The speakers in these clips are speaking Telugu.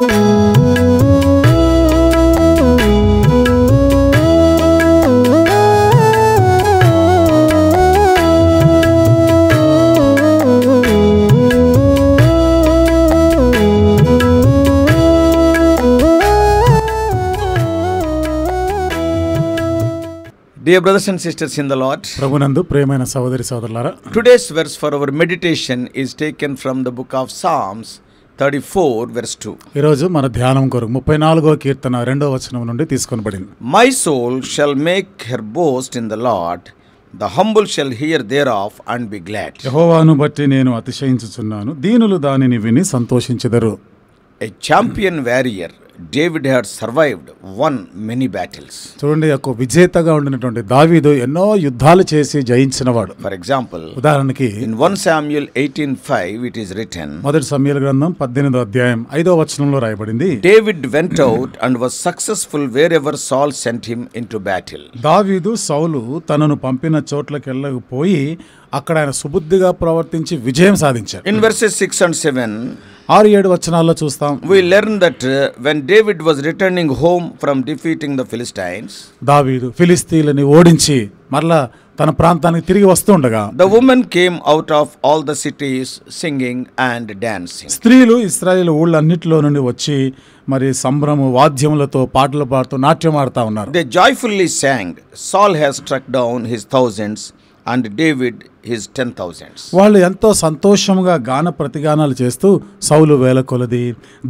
Dear brothers and sisters in the Lord, ప్రభునందు ప్రియమైన సహోదరి సహోదరులారా, today's verse for our meditation is taken from the book of Psalms 34 verse 2. ఈ రోజు మన ధ్యానం కొరకు 34వ కీర్తన 2వ వచనం నుండి తీసుకొనబడింది. My soul shall make her boast in the Lord, the humble shall hear thereof and be glad. యెహోవాను బట్టి నేను అతిశయించుచున్నాను, దీనులు దానిని విని సంతోషించెదరు. A champion warrior, David had survived, won many battles. చూడండి, ఒక విజేతగా ఉండినటువంటి దావీదు ఎన్నో యుద్ధాలు చేసి జయించినవాడు. For example, ఉదాహరణకి in 1 Samuel 18:5 it is written, మొదటి సమూయేలు గ్రంథం 18వ అధ్యాయం 5వ వచనంలో రాయబడింది, David went out and was successful wherever Saul sent him into battle. దావీదు సౌలు తనను పంపిన చోట్లకెళ్ళకు పోయి అక్కడ ఆయన సుబుద్ధిగా ప్రవర్తించి విజయం సాధించాడు. In verses 6 and 7 6-7 వచనాల్లో చూస్తాం, we learn that when David was returning home from defeating the Philistines, దావీదు ఫిలిస్తీయులని ఓడించి మరలా తన ప్రాంతానికి తిరిగి వస్తూ ఉండగా the women came out of all the cities singing and dancing. స్త్రీలు ఇశ్రాయేలు ఊళ్ళన్నిటిలో నుండి వచ్చి మరి సంభ్రమ వాద్యములతో పాటలు పాడుతూ నాట్యం ఆడుతూ ఉన్నారు. They joyfully sang, Saul has struck down his thousands and David his 10,000s. వాళ్ళు ఎంతో సంతోషంగా గాన ప్రతిగానాలు చేస్తూ సౌలు 1000 కొలది,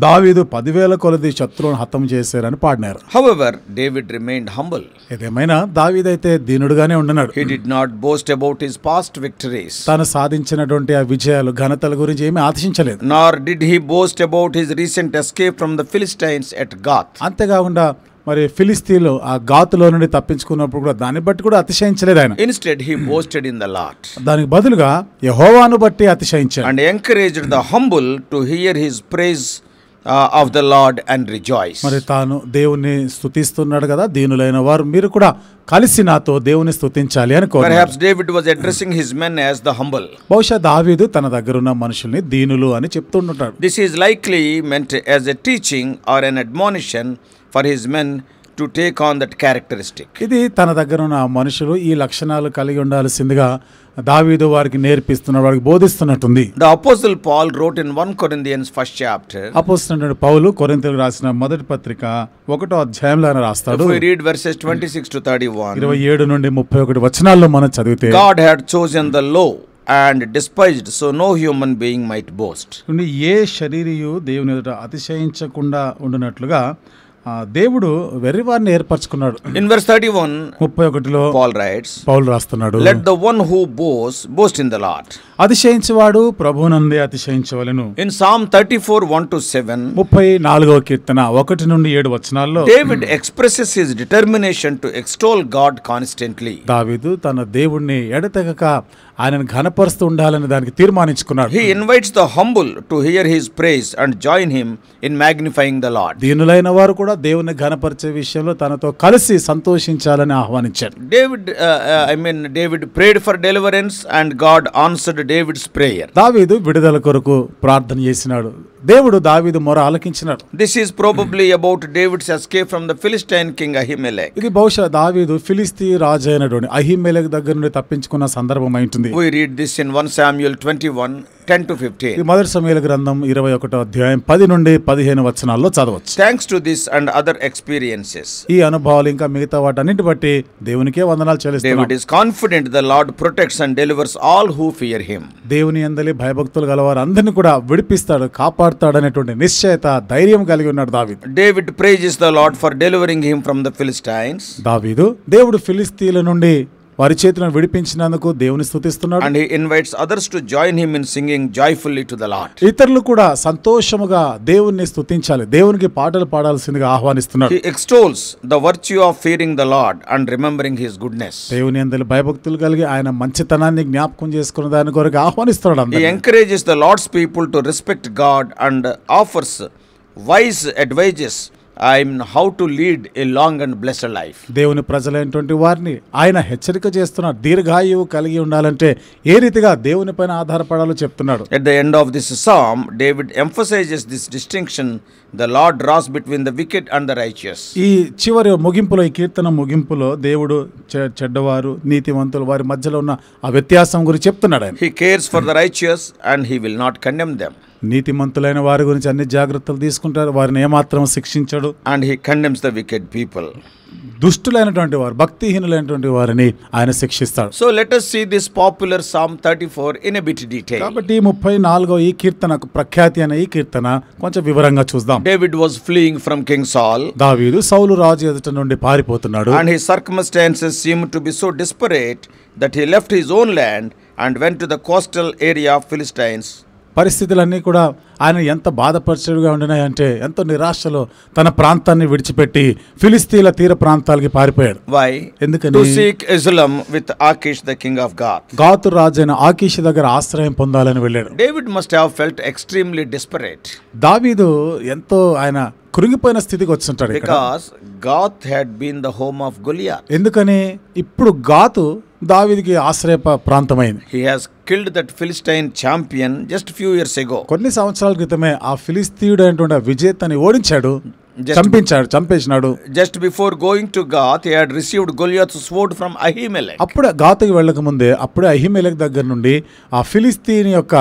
దావీదు 10,000 కొలది శత్రువులను హతం చేశారని పాడినారు. However, David remained humble. ఏదేమైనా దావీదైతే దీనుడుగానే ఉంటున్నాడు. He did not boast about his past victories, తాను సాధించినటువంటి ఆ విజయాలు ఘనతల గురించి ఏమీ ఆశించలేదు. nor did he boast about his recent escape from the Philistines at Gath. అంతేకాకుండా మరి ఫిలిస్తీన్లు ఆ గాతులో నుండి తప్పించుకున్నప్పుడు కూడా దాన్ని బట్టి కూడా అతిశయించలేదు ఆయన. Instead, he boasted in the Lord దానికి బదులుగా యెహోవాను బట్టి అతిశయించాడు. and encouraged the humble to hear his praise of the Lord and rejoice. మరి తాను దేవుని స్తుతిస్తున్నాడు కదా, దీనులైన వారు మీరు కూడా కలిసి నాతో దేవుని స్తుతించాలి అని కోరాడు. Perhaps David was addressing his men as the humble. బహుశా దావీదు తన దగ్గర ఉన్న మనుషుల్ని దీనులు అని చెప్తుంటాడు. This is likely meant as a teaching or an admonition for his men to take on that characteristic. ఇది తన దగ్గర ఉన్న మనుషులు ఈ లక్షణాలు కలిగి ఉండాల్సిందిగా దావీదు వారికి నేర్పిస్తున్నాడు, వారికి బోధిస్తున్నట్టుంది. The apostle Paul wrote in 1 Corinthians 1st chapter. అపోస్తలుడైన పౌలు కొరింథీయులకు రాసిన మొదటి పత్రిక 1వ అధ్యాయంలో ఆయన రాస్తాడు. If we read verses 26 to 31, 27 నుండి 31 వచనాల్లో మనం చదివితే, God had chosen the low and despised, so no human being might boast. ఏ శరీరియు దేవుని ఎదుట అతిశయించకుండా ఉండునట్లుగా దేవుడు వెర్రివారిని ఏర్పరచుకున్నాడు. In verse 31, 31లో Paul writes, పౌలు రాస్తున్నాడు, let the one who boasts boast in the Lord. అతిశయించువాడు ప్రభువునందే అతిశయించవలెను. In Psalm 34 1 to 7, 34వ కీర్తన 1 నుండి 7 వచనాల్లో David expresses his determination to extol God constantly. దావీదు తన దేవుణ్ణి ఎడతెగక ఆయనను ఘనపరుస్తూ ఉండాలని దానికి తీర్మానించుకున్నాడు. He invites the humble to hear his praise and join him in magnifying the Lord. దీనులైన వారు కూడా దేవుని ఘనపరిచే విషయంలో తనతో కలిసి సంతోషించాలని ఆహ్వానించాడు. David prayed for deliverance and God answered David's prayer. దావీదు విడుదల కొరకు ప్రార్థన చేసినాడు, దేవుడు దావీదు మొర ఆలకించినాడు. This is probably about David's escape from the Philistine king Ahimelech. ఇది బహుశా దావీదు ఫిలిస్తీ రాజు అయినటువంటి అహీమెలెకు దగ్గర నుండి తప్పించుకున్న సందర్భం అయింటుంది. We read this in 1 Samuel 21 10 to 15. ఈ మొదటి సమూయేలు గ్రంథం 21వ అధ్యాయం 10 నుండి 15 వచనాల్లో చదవచ్చు. Thanks to this and other experiences, ఈ అనుభవాలు ఇంకా మిగతా వాటన్నిటి బట్టి దేవునికే వందనాలు చెల్లిస్తున్నాం. David is confident the Lord protects and delivers all who fear him. దేవుని యందలి భయభక్తులు గలవారు అందరిని కూడా విడిపిస్తాడు, కాపాడుతాడు అనేటువంటి నిశ్చయత, ధైర్యం కలిగి ఉన్నాడు దావీదు. David praises the Lord for delivering him from the Philistines. దావీదు దేవుడు ఫిలిస్తీయుల నుండి వారి చేతులను విడిపించినందుకు దేవుని స్తుతిస్తున్నాడు. And he invites others to join him in singing joyfully to the Lord. ఇతరులు కూడా సంతోషముగా దేవుణ్ణి స్తుతించాలి, దేవునికి పాటలు పాడాల్సిందిగా ఆహ్వానిస్తున్నాడు. He extols the virtue of fearing the Lord and remembering his goodness. దేవుని యందలి భయభక్తులు కలిగి ఆయన మంచితనాన్ని జ్ఞాపకం చేసుకున్న దాని కొరకు ఆహ్వానిస్తున్నాడు అందరినీ. He encourages the Lord's people to respect God and offers wise advices how to lead a long and blessed life. దేవుని ప్రజలైనటువంటి వారిని ఆయన హెచ్చరిక చేస్తున్నారు. దీర్ఘాయువు కలిగి ఉండాలంటే ఏ రీతిగా దేవుని పైన ఆధారపడాలో చెప్తున్నాడు. At the end of this psalm, David emphasizes this distinction the Lord draws between the wicked and the righteous. ఈ చివరి ముగింపులో, ఈ కీర్తన ముగింపులో దేవుడు చెడ్డవారు నీతిమంతులు వారి మధ్యలో ఉన్న ఆ వ్యత్యాసం గురించి చెప్తున్నాడు ఆయన. He cares for the righteous and he will not condemn them. నీతిమంతులైన వారి గురించి అన్ని జాగ్రత్తలు తీసుకుంటారు, వారిని ఏమాత్రం శిక్షించడు. And he condemns the wicked people. దుష్టులైనటువంటి వారు, భక్తిహీనులైనటువంటి వారిని ఆయన శిక్షిస్తాడు. So let us see this popular Psalm 34 in a bit detail. కాబట్టి 34వ ఈ కీర్తనకు ప్రఖ్యాతి అనే ఈ కీర్తన కొంచెం వివరంగా చూద్దాం. David was fleeing from King Saul. దావీదు సౌలు రాజు ఎదుట నుండి పారిపోతున్నాడు. And his circumstances seemed to be so desperate that he left his own land and went to the coastal area of Philistines. పరిస్థితులన్నీ కూడా ఆయన ఎంత బాధపరిచేవిగా ఉండినాయంటే ఎంతో నిరాశలో తన ప్రాంతాన్ని విడిచిపెట్టి ఫిలిస్తీన్ల తీర ప్రాంతాలకి పారిపోయాడు. Why? ఎందుకని? To seek asylum with Achish the king of Gath. గాతు రాజైన ఆకీష్ దగ్గర ఆశ్రయం పొందాలని వెళ్ళాడు. David must have felt extremely desperate. దావీదు ఎంతో ఆయన కృంగిపోయిన స్థితికి వచ్చుంటాడు. Because Gath had been the home of Goliath. ఎందుకని? ఇప్పుడు గాతు దావీదుకి ఆశ్రయ ప్రాంతమైంది. He has killed that Philistine champion just few years ago. కొన్ని సంవత్సరాల క్రితమే ఆ ఫిలిస్తీయుడు అయినటువంటి విజేతని ఓడించాడు, చంపేసినాడు. Just before going to Gath, he had received Goliath's sword from Ahimelech. అప్పుడే గాతుకి వెళ్ళక ముందే అప్పుడే అహిమెలెక్ దగ్గర నుండి ఆ ఫిలిస్తీన్ యొక్క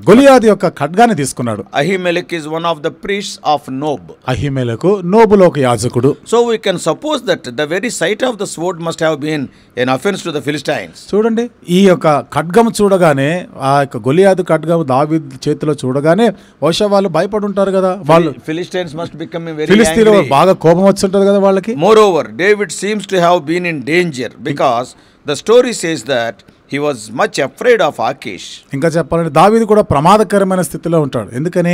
గొలియాదు యొక్క ఖడ్గాన్ని తీసుకున్నాడు. Ahimelech is one of the priests of Nob. అహిమెలకు నోబులో ఒక యాజకుడు. So we can suppose that the very sight of the sword must have been an offense to the Philistines. చూడండి, ఈ యొక్క ఖడ్గం చూడగానే, ఆ యొక్క గొలియాదు ఖడ్గం దావీదు చేతిలో చూడగానే బహుశా వాళ్ళు భయపడి ఉంటారు కదా. వాళ్ళు Philistines must become very ఫిలిస్తీన్లు angry. బాగా కోపం వచ్చుంటది కదా వాళ్ళకి. Moreover, David seems to have been in danger because the story says that he was much afraid of Achish. ఇంకా చెప్పాలంటే దావీదు కూడా ప్రమాదకరమైన స్థితిలో ఉంటాడు. ఎందుకని?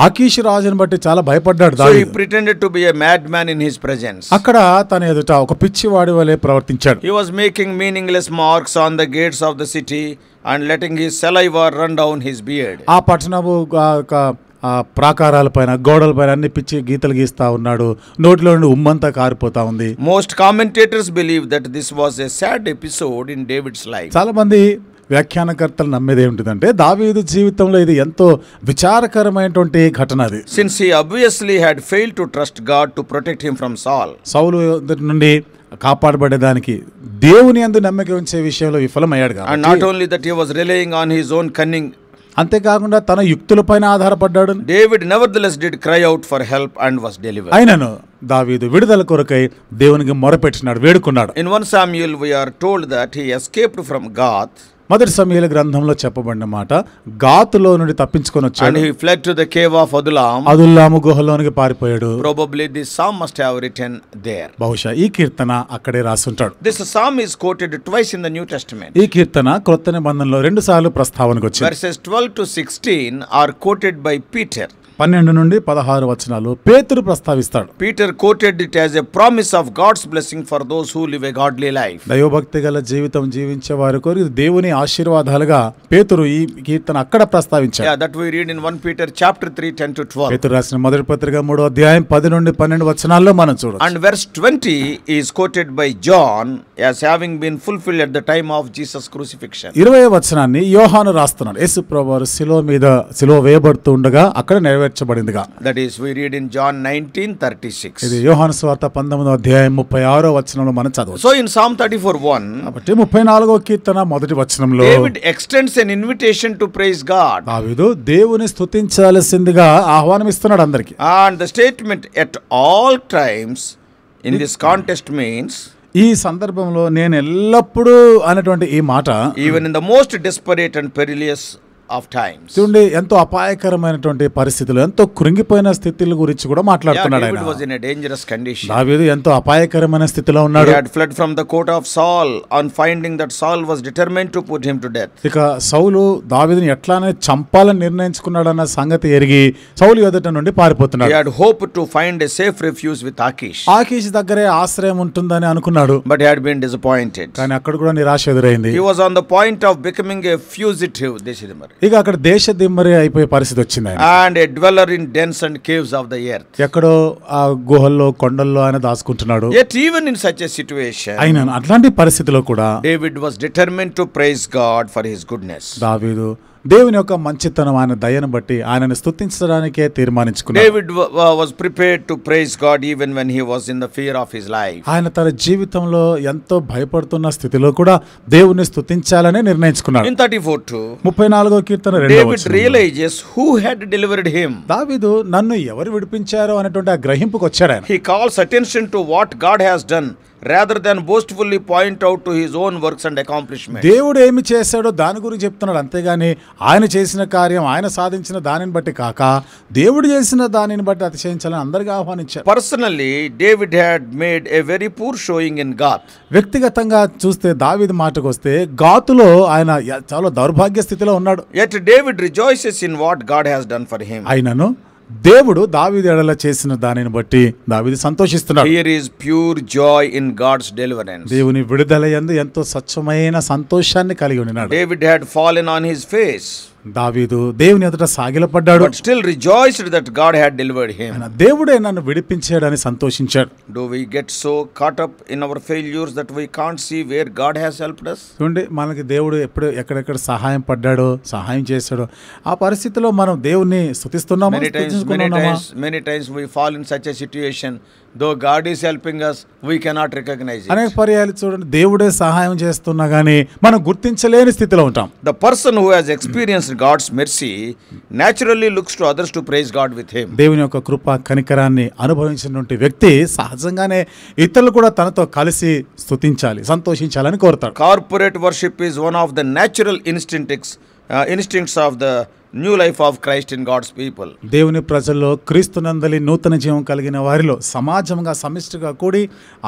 ఆకీష్ రాజుని బట్టి చాలా భయపడ్డాడు దావీదు. So he pretended to be a madman in his presence. అక్కడ తన ఎదుట ఒక పిచ్చివాడి వలె ప్రవర్తించాడు. He was making meaningless marks on the gates of the city and letting his saliva run down his beard. ఆ పట్టణపు ప్రాకారాల పైన, గోడల పైన అన్ని పిచ్చి గీతలు గీస్తా ఉన్నాడు. నోటిలో నుండి ఉమ్మంతా కారిపోతా ఉంది. Most commentators believe that this was a sad episode in David's life. చాలా మంది వ్యాఖ్యానకర్తలు నమ్మేది ఏమిటిదంటే దావీదు జీవితంలో ఇది ఎంతో విచారకరమైనటువంటి ఘటన అది. Since he obviously had failed to trust God to protect him from Saul. సౌలు నుండి కాపాడబడేదానికి దేవుని యందు నమ్మకం ఉంచే విషయంలో విఫలమయ్యాడు. And not only that, he was relying on his own cunning. అంతేకాకుండా తన యుక్తులపైన ఆధారపడ్డాడు. David nevertheless did cry out for help and was delivered. అయినను దావీదు విడుదల కొరకై దేవునికి మొరపెట్టినాడు, వేడుకున్నాడు. In 1 Samuel we are told that he escaped from Gath. మొదటి సమూయేలు గ్రంథంలో చెప్పబడిన మాట, గాతులో నుండి తప్పించుకొని వచ్చాడు. And he fled to the cave of Adullam. అదుల్లాము గుహలోనికి పారిపోయాడు. Probably this psalm must have written there. బహుశా ఈ కీర్తన అక్కడే రాసుంటాడు. This psalm is quoted twice in the New Testament. ఈ కీర్తన క్రొత్త నిబంధనలో 2 సార్లు ప్రస్తావనకు వచ్చింది. Verses 12 to 16 are quoted by Peter. 12 నుండి 16 వచనాలు పేతురు ప్రస్తావిస్తాడు. Peter quoted it as a promise of God's blessing for those who live a godly life. దైవభక్తి గల జీవితం జీవించే వారి కొరకు దేవుని ఆశీర్వాదాలుగా పేతురు ఈ కీర్తన అక్కడ ప్రస్తావించాడు. Yeah, that we read in 1 Peter chapter 3 10 to 12. పేతురు రాసిన మొదటి పత్రిక 3వ అధ్యాయం 10 నుండి 12 వచనాల్లో మనం చూడొచ్చు. And verse 20 is quoted by John as having been fulfilled at the time of Jesus' crucifixion. 20వ వచనాన్ని యోహాను రాస్తున్నాడు. యేసు ప్రభువారు శిలువ వేయబడుతూ ఉండగా అక్కడ నెరవేర్చబడిందిగా. That is we read in John 19:36. ఇది యోహాను సువార్త 19వ అధ్యాయం 36వ వచనంలో మనం చదవచ్చు. So in Psalm 34:1, కాబట్టి 34వ కీర్తన మొదటి వచనంలో David extends an invitation to praise God. దావీదు దేవుని స్తుతించాల్సిందిగా ఆహ్వానం ఇస్తున్నాడు అందరికి. And the statement at all times in this context means ఈ సందర్భంలో నేను ఎల్లప్పుడూ అనేటువంటి ఈ మాట even in the most desperate and perilous of times. చూడండి, ఎంతో అపాయకరమైనటువంటి పరిస్థితులు, ఎంతో కృంగిపోయిన స్థితుల గురించి కూడా మాట్లాడుతున్నాడు ఆయన. David was in a dangerous condition. దావీదు ఎంతో అపాయకరమైన స్థితిలో ఉన్నాడు. He had fled from the court of Saul on finding that Saul was determined to put him to death. ఇక సౌలు దావీదుని ఎట్లానే చంపాలని నిర్ణయించుకున్నాడన్న సంగతి ఎరిగి సౌలు ఎదుట నుండి పారిపోతున్నాడు. He had hoped to find a safe refuge with Achish. ఆకీష్ దగ్గరే ఆశ్రయం ఉంటుందని అనుకున్నాడు. But he had been disappointed. కానీ అక్కడ కూడా నిరాశ ఎదురైంది. He was on the point of becoming a fugitive. ఇక అక్కడ దేశ దిమ్మరి అయిపోయే పరిస్థితి వచ్చింది ఆయన. and a dweller in dens and caves of the earth. ఎక్కడో ఆ గుహల్లో కొండల్లో ఆయన దాచుకుంటున్నాడు. Yet even in such a situation, ఆయన అట్లాంటి పరిస్థితిలో కూడా David was determined to praise God for his goodness. దావీదు దేవుని యొక్క మంచితనం, ఆయన దయను బట్టి ఆయనను స్తుతించడానికే తీర్మానించుకున్నాడు. David was prepared to praise God even when he was in the fear of his life. ఆయన తన జీవితంలో ఎంతో భయపడుతున్న స్థితిలో కూడా దేవుని స్తుతించాలని నిర్ణయించుకున్నాడు. In 34:2, 34వ కీర్తన 2వ David వచనం. realizes who had delivered him. దావీదు నన్ను ఎవరు విడిపించారో అనేటువంటి ఆ గ్రహింపుకు వచ్చాడు ఆయన. He calls attention to what God has done rather than boastfully point out to his own works and accomplishments. దేవుడు ఏమి చేశాడో దాని గురించి చెప్తున్నాడు, అంతేగాని ఆయన చేసిన కార్యం, ఆయన సాధించిన దానిని బట్టి కాక దేవుడు చేసిన దానిని బట్టి అతిశయించాలని అందరికీ ఆహ్వానించారు. Personally, David had made a very poor showing in Gath. వ్యక్తిగతంగా చూస్తే దావీదు మాటకు వస్తే గాతులో ఆయన చాలా దౌర్భాగ్య స్థితిలో ఉన్నాడు. Yet David rejoices in what God has done for him. అయినను దేవుడు దావీదు ఎడల చేసిన దానిని బట్టి దావీదు సంతోషిస్తున్నాడు. Here is pure joy in God's deliverance. దేవుని విడుదల యందు ఎంతో స్వచ్ఛమైన సంతోషాన్ని కలిగి ఉన్నాడు. David had fallen on his face, దావీదు దేవుని ఎదుట సాగిలపడ్డాడు. but still rejoiced that God had delivered him. దేవుడే నన్ను విడిపించాడని సంతోషించాడు. Do we get so caught up in our failures that we can't see where God has helped us? చూడండి, మనకి దేవుడు ఎక్కడెక్కడ సహాయం పడ్డాడో, సహాయం చేశాడో ఆ పరిస్థితిలో మనం దేవుణ్ణి స్తుతిస్తున్నామా? Many times we fall in such a situation. Though God is helping us, we cannot recognize it. అనేక పర్యాయాలు చూడండి, దేవుడే సహాయం చేస్తున్నా గానీ మనం గుర్తించలేని స్థితిలో ఉంటాం. The person who has experienced God's mercy naturally looks to others to praise God with him. దేవుని యొక్క కృప కనికరాన్ని అనుభవించినటువంటి వ్యక్తి సహజంగానే ఇతరులు కూడా తనతో కలిసి స్తుతించాలి, సంతోషించాలని కోరుతాడు. Corporate worship is one of the natural instincts of the new life of Christ in God's people. దేవుని ప్రజల్లో క్రీస్తునందలి నూతన జీవం కలిగిన వారిలో సమాజంగా సమిష్టిగా కూడి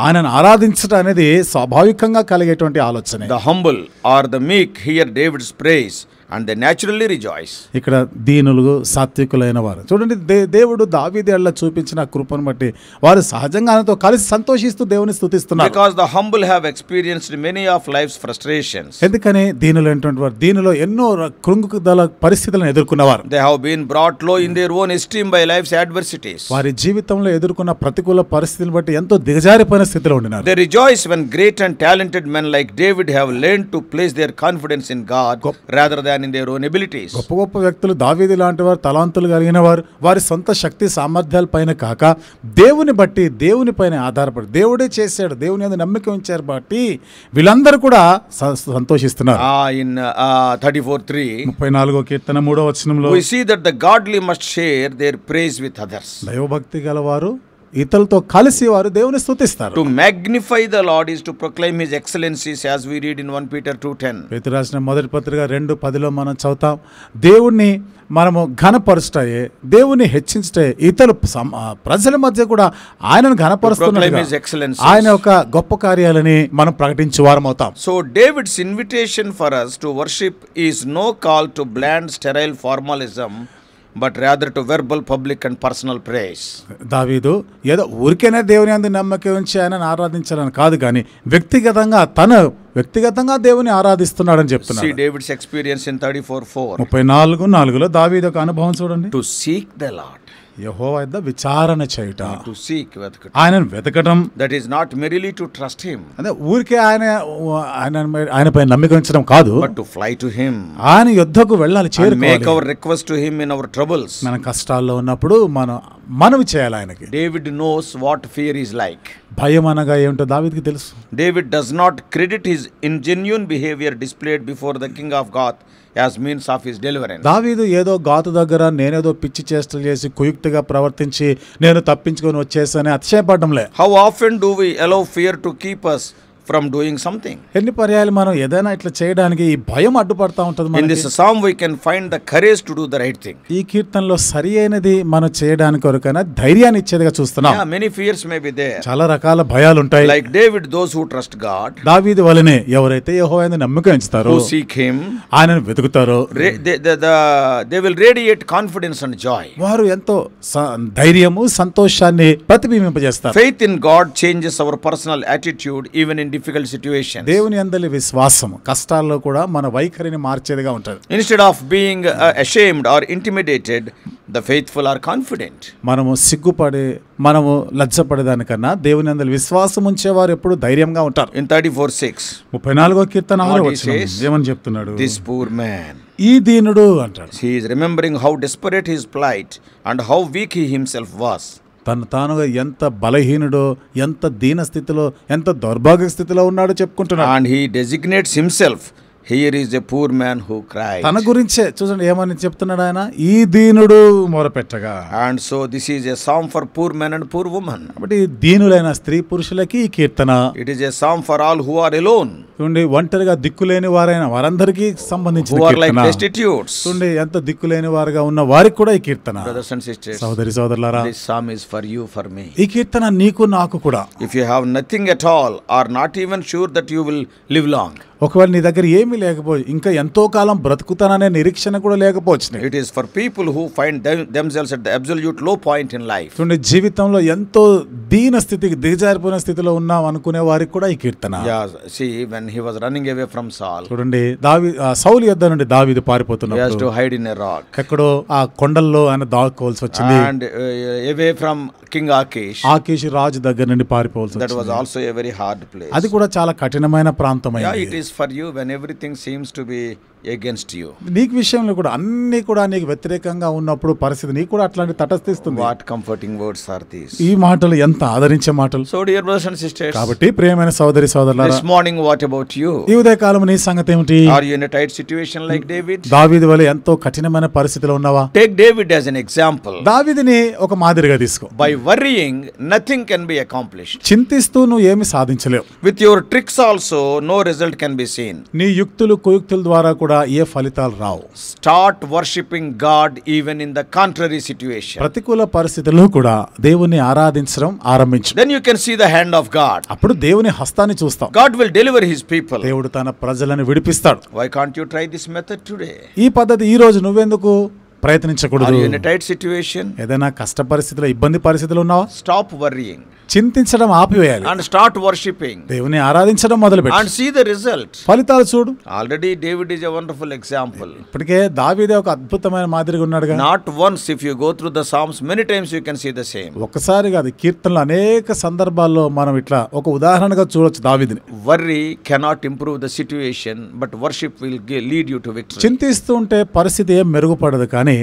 ఆయనను ఆరాధించడం అనేది స్వాభావికంగా కలిగేటువంటి ఆలోచన. The humble or the meek hear David's praise and they naturally rejoice. ఇక్కడ దీనులు సాత్వికులైన వారు చూడండి, దేవుడు దావీదు ఎడల చూపించిన కృపను బట్టి వారు సహజంగా ఆయనతో కలిసి సంతోషిస్తూ దేవుని స్తుతిస్తున్నారు. Because the humble have experienced many of life's frustrations. ఎందుకని దీనులైనటువంటి వారు దీనిలో ఎన్నో కృంగుదల పరిస్థితులను ఎదుర్కొన్నవారు. They have been brought low in their own esteem by life's adversities. వారి జీవితంలో ఎదుర్కొన్న ప్రతికూల పరిస్థితులను బట్టి ఎంతో దిగజారిపోయిన స్థితిలో ఉండినారు. They rejoice when great and talented men like David have learned to place their confidence in God rather than in their own abilities. గొప్ప గొప్ప వ్యక్తులు దావీదు లాంటి వారు, తలాంతులు కలిగిన వారు వారి సొంత శక్తి సామర్థ్యాల పైన కాక దేవుని బట్టి, దేవుని పైన ఆధారపడి దేవుడే చేశాడు, దేవుని యందు నమ్మిక ఉంచారు బట్టి వీళ్ళందరూ కూడా సంతోషిస్తున్నారు. In 34:3, 34వ కీర్తన 3వ వచనంలో we see that the godly must share their praise with others. దైవభక్తి గలవారు ఇతరులతో కలిసి వారు దేవుని స్తుతిస్తారు. To magnify the Lord is to proclaim his excellencies, as we read in 1 Peter 2:10. పేతురు రాసిన మొదటి పత్రిక 2:10లో మనం చదువుతాం, దేవుణ్ణి మనము ఘనపరుస్తాయే, దేవుని హెచ్చించే ఇతరులు ప్రజల మధ్య కూడా ఆయనను ఘనపరుస్తున్నట్టుగా ఆయన యొక్క గొప్ప కార్యాలని మనం ప్రకటించే వారం అవుతాం. So David's invitation for us to worship is no call to bland sterile formalism, but rather to verbal, public and personal praise. దావీదు ఏదో ఊరికేనే దేవుని యందు నమ్మకం ఉంచి ఆయనను ఆరాధించాలని కాదు, కానీ వ్యక్తిగతంగా దేవుని ఆరాధిస్తున్నాడని చెప్తున్నాడు. See David's experience in 34:4. 34:4లో దావీదు యొక్క అనుభవం చూడండి. To seek the Lord. యెహోవా యొద్ద విచారణ చేయుట. To seek, వెతకటం. ఆయనను వెతకడం. That is not merely to trust him. అదే ఊరికే ఆయనపై నమ్మిక ఉంచడం కాదు, but to fly to him. ఆయన యొద్దకు వెళ్ళాలి, చేరుకోవాలి. Make our request to him in our troubles. మన కష్టాల్లో ఉన్నప్పుడు మనవి చేయాలి ఆయనకి. David knows what fear is like. భయం అనగా ఏమిటో దావీదుకి తెలుసు. David does not credit his ingenuine behavior displayed before the king of Gath as means of his deliverance. దావీదు ఏదో గాతు దగ్గర నేనేదో పిచ్చి చేష్టలు చేసి కుయుక్తిగా ప్రవర్తించి నేను తప్పించుకొని వచ్చేసానని అతిశయపడడంలే. How often do we allow fear to keep us from doing something? ఎన్ని పర్యాయాలు మనం ఏదైనా ఇట్లా చేయడానికి ఈ భయం అడ్డుపడతా ఉంటుంది మనకి. In this psalm we can find the courage to do the right thing. ఈ కీర్తనలో సరి అయినది మనం చేయడానికి కొరకైనా ధైర్యాన్ని ఇచ్చేదిగా చూస్తున్నాం. Yeah, many fears may be there. చాలా రకాల భయాలు ఉంటాయి. Like David, those who trust God. దావీదు వలనే ఎవరైతే యెహోవాను నమ్మిక ఉంచుతారో, who seek him, ఆయనను వెతుకుతారో, they will radiate confidence and joy. వారు ఎంతో ధైర్యము సంతోషాన్ని ప్రతిబింబింపజేస్తారు. Faith in God changes our personal attitude even in difficult situations. దేవుని యందలి విశ్వాసం కష్టాల్లో కూడా మన వైఖరిని మార్చేదిగా ఉంటుంది. Instead of being ashamed or intimidated, the faithful are confident. మనము సిగ్గుపడి మనము లజ్జపడేదానికన్నా దేవుని యందలి విశ్వాసం ఉంచేవారు ఎప్పుడు ధైర్యంగా ఉంటారు. In 34:6, 34వ Keerthana What he says? ఏమని చెప్తున్నాడు? this poor man, ఈ దీనుడు అంటాడు. he is remembering how desperate his plight and how weak he himself was. తను తానుగా ఎంత బలహీనుడో, ఎంత దీన స్థితిలో, ఎంత దౌర్భాగ్య స్థితిలో ఉన్నాడో చెప్పుకుంటున్నాడు. And he designates himself, here is a poor man who cried. తన గురించే చూడండి ఏమని చెప్తున్నాడు ఆయన, ఈ దీనుడు మొరపెట్టగా. And so this is a psalm for poor men and poor women. కాబట్టి దీనులైన స్త్రీ పురుషులకి ఈ కీర్తన. It is a psalm for all who are alone, చూడండి ఒంటరిగా దిక్కులేని వారైన వారందరికీ సంబంధించిన who are like Keerthana. destitutes. చూడండి ఎంత దిక్కులేని వారుగా ఉన్న వారికి కూడా ఈ కీర్తన. Brothers and sisters, సోదరి సోదరులారా, this psalm is for you, for me. ఈ కీర్తన నీకు నాకు కూడా. If you have nothing at all or not even sure that you will live long, ఒకవేళ నీ దగ్గర ఏమీ లేకపోయి ఇంకా ఎంతో కాలం బ్రతుకుతాననే నిరీక్షణ కూడా లేకపోవచ్చు. it is for people who find themselves at the absolute low point in life. చూడండి జీవితంలో ఎంతో దీన స్థితికి దిగజారిపోయిన స్థితిలో ఉన్నాం అనుకునే వారికి కూడా ఈ కీర్తన. Yeah, see, when he was running away from Saul, చూడండి సౌలు యొద్ద నుండి దావీదు he has పారిపోతున్నప్పుడు to hide in a rock. ఎక్కడో ఆ కొండల్లో ఆయన దాక్కోవాల్సి వచ్చింది. And away from King Achish, ఆకీషు రాజు దగ్గర నుండి పారిపోవాల్సి that was వచ్చింది. also a very hard place. అది కూడా చాలా కఠినమైన Yeah, ప్రాంతమైంది. it is for you when everything seems to be against you. నీకు విషయంలో కూడా అన్ని కూడా నీకు వ్యతిరేకంగా ఉన్నప్పుడు పరిస్థితి నీకు కూడా అట్లాంటి తటస్థిస్తుంది. What comforting words are these? ఈ మాటలు ఎంత ఆదరించే మాటలు. So dear brothers and sisters, కాబట్టి ప్రియమైన సోదరి సోదరులారా, this morning what about you? ఈ ఉదయకాలం నీ సంగతి ఏమిటి? Are you in a tight situation like David? దావీదు వలె ఎంతో కఠినమైన పరిస్థితిలో ఉన్నావా? Take David as an example. దావీదుని ఒక మాదిరిగా తీసుకో. By worrying, nothing can be accomplished. చింతిస్తూ నువ్వు ఏమి సాధించలేవు. With your tricks also, no result can be seen. నీ యుక్తులు కుయుక్తుల ద్వారా కూడా ఏ ఫలితాలు రావు. Start worshipping God even in the contrary situation. ప్రతికూల పరిస్థితుల్లో కూడా దేవుని ఆరాధించడం ఆరంభించు. Then you can see the hand of God. అప్పుడు దేవుని హస్తాన్ని చూస్తాం. God will deliver his people. దేవుడు తన ప్రజలను విడిపిస్తాడు. Why can't you try this method today? ఈ పద్ధతి ఈ రోజు నువ్వెందుకు ప్రయత్నించకూడదు? Are you in a tight situation? ఏదైనా కష్ట పరిస్థితిలో ఇబ్బంది పరిస్థితిలో ఉన్నావా? Stop worrying చింతించడం ఆపివేయాలి. and start worshipping దేవుని ఆరాధించడం మొదలుపెట్టు. and see the result. ఫలితాలు చూడు. Already David is a wonderful example. ఇప్పటికే దావీదే ఒక అద్భుతమైన మాదిరిగా ఉన్నాడుగా. Not once, if you go through the Psalms many times you can see the same. ఒక్కసారి కాదు, కీర్తనలు అనేక సందర్భాల్లో మనం ఇట్లా ఒక ఉదాహరణగా చూడొచ్చు దావీదుని. Worry cannot improve the situation, but worship will lead you to victory. చింతిస్తూ ఉంటే పరిస్థితి ఏం మెరుగుపడదు, కానీ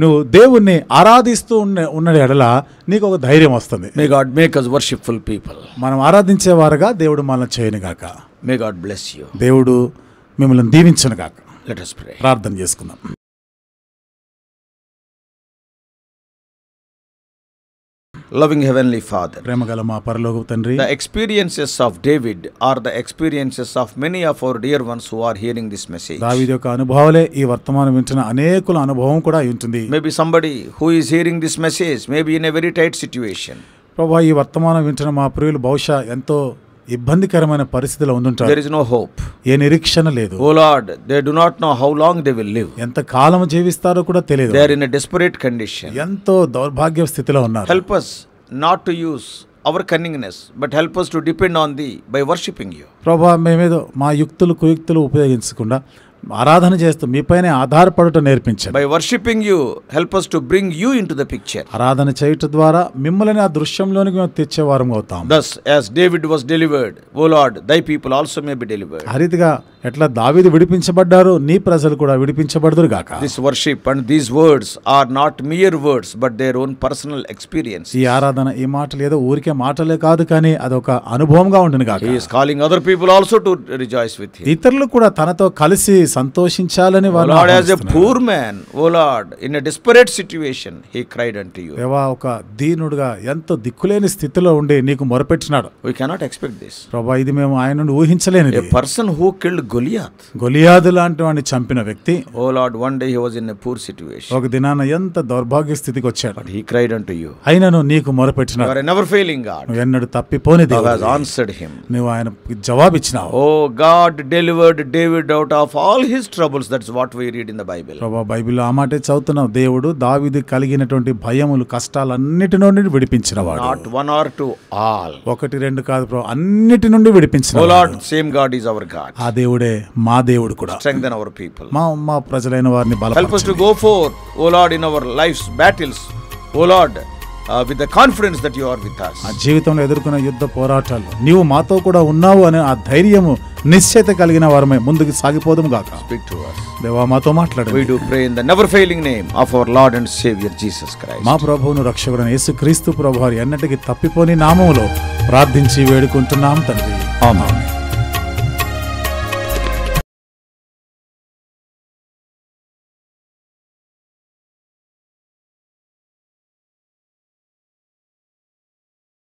నువ్వు దేవుణ్ణి ఆరాధిస్తూ ఉన్న ఎడల నీకు ఒక ధైర్యం వస్తుంది. May God make us worshipful people. మనం ఆరాధించేవారుగా దేవుడు మనల్ని చేయను గాక. May God bless you. దేవుడు మిమ్మల్ని దీవించును గాక. Let us pray. ప్రార్థన చేసుకుందాం. Loving Heavenly Father, ప్రేమగల మా పరలోకపు తండ్రి, the experiences of David are the experiences of many of our dear ones who are hearing this message. దావీదు యొక్క అనుభవాలే ఈ వర్తమానం వింటున్న అనేకుల అనుభవం కూడా అయి ఉంటుంది. Maybe somebody who is hearing this message may be in a very tight situation. ప్రభువా, ఈ వర్తమానం వింటున్న మా ప్రియులు బహుశా ఎంతో ఇబ్బందికరమైన పరిస్థితిలో ఉండుంటారు. There is no hope. ఏ నిరీక్షణ లేదు. Oh Lord, they do not know how long they will live. ఎంత కాలం జీవిస్తారో కూడా తెలియదు. They are in a desperate condition. ఎంతో దౌర్భాగ్య స్థితిలో ఉన్నారు. Help us not to use our cunningness, but help us to depend on Thee by worshipping You. ప్రభువా, మేమేదో మా యుక్తులు కుయుక్తులు ఉపయోగించకుండా ఆరాధన చేస్తూ మీపైనే ఆధారపడటం నేర్పించండి. By worshipping You, help us to bring You into the picture. ఆరాధన చేయటం ద్వారా మిమ్మల్ని ఆ దృశ్యంలోనికి మేము తెచ్చేవారం అవుతాం. Thus, as David was delivered, O Lord, Thy people also may be delivered. ఆ రీతిగా ఎట్లా దావీదు విడిపించబడ్డారు, నీ ప్రజలు కూడా విడిపించబడదురు గాక. This worship and these words are not mere words, but their own personal experience. ఈ ఆరాధన, ఈ మాటలు ఏదో ఊరికే మాటలే కాదు, కానీ అదొక అనుభవంగా ఉంటుంది గాక. He is calling other people also to rejoice with Him. ఇతరులు కూడా తనతో కలిసి సంతోషించాలని O Lord, as a poor man, O Lord, in a desperate situation, he cried unto You. దేవా, ఒక దీనుడుగా ఎంతో దిక్కులేని స్థితిలో ఉండి నీకు మొరపెట్టినాడు. We cannot expect this. ప్రభువా, ఇది మేము ఆయన నుండి ఊహించలేనిది. A person who killed Goliath. గొలియాదు లాంటి వాడిని చంపిన వ్యక్తి, Oh Lord, one day he was in a poor situation. ఒక దినాన ఎంత దౌర్భాగ్య స్థితికి వచ్చాడు. But he cried unto you. అయినను నీకు You మొరపెట్టినాడు. are a never failing God. నువ్వు ఎన్నడూ తప్పిపోని Thou hast దేవుడు. answered him. నువ్వు ఆయనకు జవాబిచ్చినావు. Oh, God delivered David out of all his troubles. That's what we read in the Bible. ప్రభా, బైబిల్లో ఆ మాటే చదువుతున్నావు. దేవుడు దావీదు కలిగినటువంటి భయములు కష్టాలన్నిటి నుండి విడిపించినవాడు. Not one or two, all. ఒకటి రెండు కాదు ప్రభా, అన్నిటి నుండి విడిపించిన. Oh Lord, same God is our God. ఆ దేవుడే మా దేవుడు కూడా. Strengthen our people. మా ప్రజలైన వారిని Help us బలపరచు. to go forth, oh Lord, in our life's battles. Oh Lord, with the confidence that you are with us. ఆ జీవితంలో ఎదుర్కొన్న యుద్ధ పోరాటాలు నీవు మాతో కూడా ఉన్నావు అనే ఆ ధైర్యము నిశ్చయత కలిగిన వారమే ముందుకు సాగిపోదుము గాక. Speak to us. దేవా, మాతో మాట్లాడు. We do pray in the never failing name of our Lord and Savior Jesus Christ. మా ప్రభువును రక్షకుడైన యేసుక్రీస్తు ప్రభువారి ఎన్నటికీ తప్పిపోని నామములో ప్రార్థించి వేడుకుంటున్నాం తండ్రి. ఆమేన్.